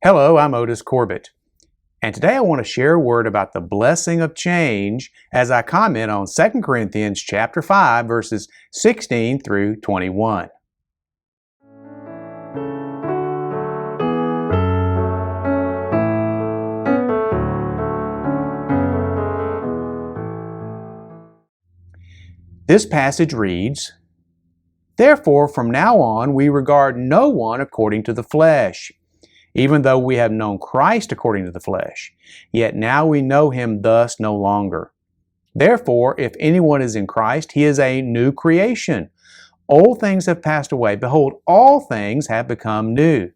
Hello, I'm Otis Corbett, and today I want to share a word about the blessing of change as I comment on 2 Corinthians chapter 5, verses 16 through 21. This passage reads, "Therefore from now on we regard no one according to the flesh. Even though we have known Christ according to the flesh, yet now we know him thus no longer. Therefore, if anyone is in Christ, he is a new creation. Old things have passed away. Behold, all things have become new.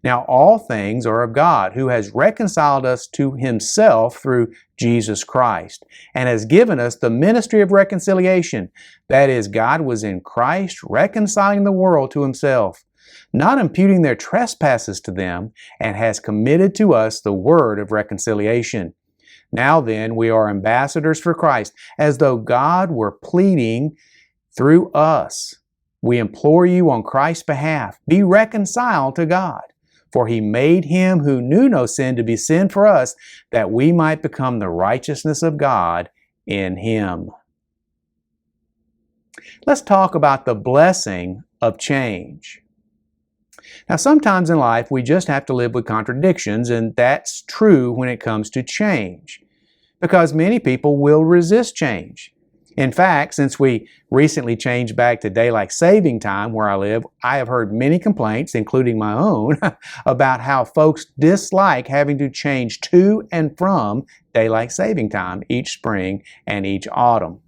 Now all things are of God, who has reconciled us to himself through Jesus Christ, and has given us the ministry of reconciliation. That is, God was in Christ reconciling the world to himself, not imputing their trespasses to them, and has committed to us the word of reconciliation. Now then, we are ambassadors for Christ, as though God were pleading through us. We implore you on Christ's behalf, be reconciled to God. For he made him who knew no sin to be sin for us, that we might become the righteousness of God in him." Let's talk about the blessing of change. Now, sometimes in life we just have to live with contradictions, and that's true when it comes to change, because many people will resist change. In fact, since we recently changed back to daylight saving time where I live, I have heard many complaints, including my own, about how folks dislike having to change to and from daylight saving time each spring and each autumn.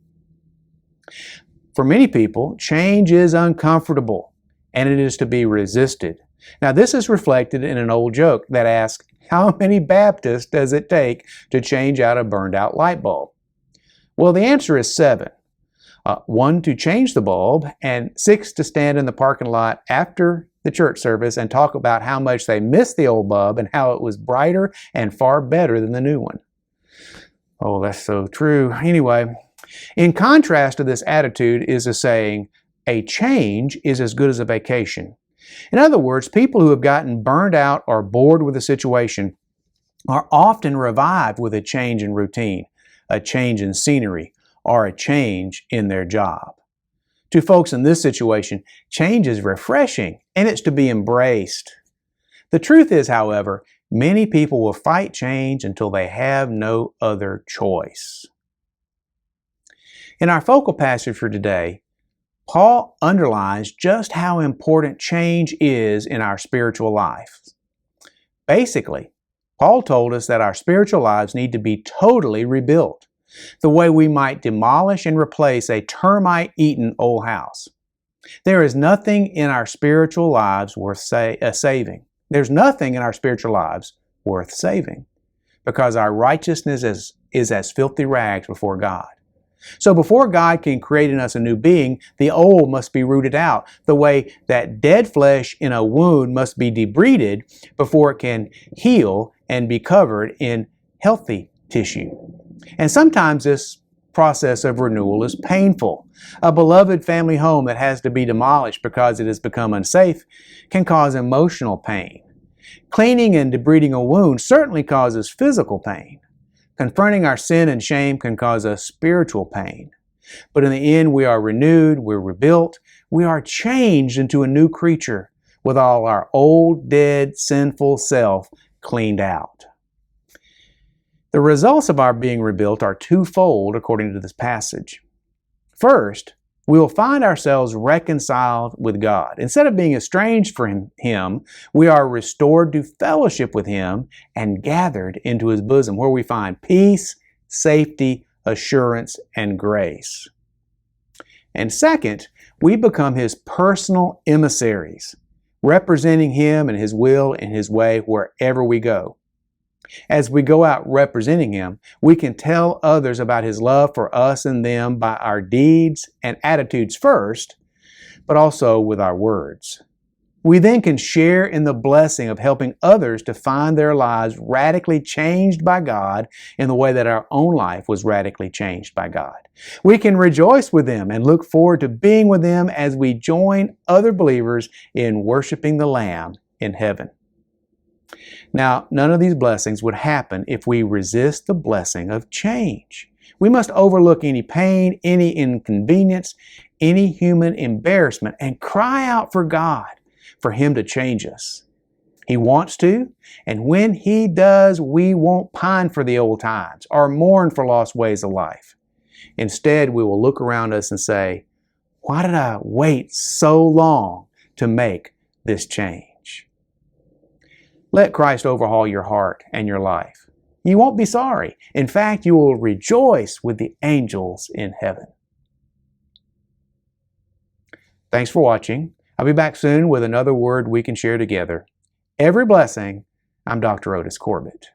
For many people, change is uncomfortable, and it is to be resisted. Now, this is reflected in an old joke that asks, how many Baptists does it take to change out a burned out light bulb? Well, the answer is 7. 1 to change the bulb, and 6 to stand in the parking lot after the church service and talk about how much they missed the old bulb and how it was brighter and far better than the new one. Oh, that's so true. Anyway, in contrast to this attitude is a saying, a change is as good as a vacation. In other words, people who have gotten burned out or bored with a situation are often revived with a change in routine, a change in scenery, or a change in their job. To folks in this situation, change is refreshing and it's to be embraced. The truth is, however, many people will fight change until they have no other choice. In our focal passage for today, Paul underlines just how important change is in our spiritual life. Basically, Paul told us that our spiritual lives need to be totally rebuilt, the way we might demolish and replace a termite-eaten old house. There is nothing in our spiritual lives worth saving. There's nothing in our spiritual lives worth saving, because our righteousness is as filthy rags before God. So before God can create in us a new being, the old must be rooted out, the way that dead flesh in a wound must be debrided before it can heal and be covered in healthy tissue. And sometimes this process of renewal is painful. A beloved family home that has to be demolished because it has become unsafe can cause emotional pain. Cleaning and debriding a wound certainly causes physical pain. Confronting our sin and shame can cause us spiritual pain. But in the end, we are renewed, we're rebuilt, we are changed into a new creature with all our old, dead, sinful self cleaned out. The results of our being rebuilt are twofold according to this passage. First, we will find ourselves reconciled with God. Instead of being estranged from Him, we are restored to fellowship with Him and gathered into His bosom, where we find peace, safety, assurance, and grace. And second, we become His personal emissaries, representing Him and His will and His way wherever we go. As we go out representing Him, we can tell others about His love for us and them by our deeds and attitudes first, but also with our words. We then can share in the blessing of helping others to find their lives radically changed by God in the way that our own life was radically changed by God. We can rejoice with them and look forward to being with them as we join other believers in worshiping the Lamb in heaven. Now, none of these blessings would happen if we resist the blessing of change. We must overlook any pain, any inconvenience, any human embarrassment, and cry out for God, for Him to change us. He wants to, and when He does, we won't pine for the old times or mourn for lost ways of life. Instead, we will look around us and say, "Why did I wait so long to make this change?" Let Christ overhaul your heart and your life. You won't be sorry. In fact, you will rejoice with the angels in heaven. Thanks for watching. I'll be back soon with another word we can share together. Every blessing. I'm Dr. Otis Corbett.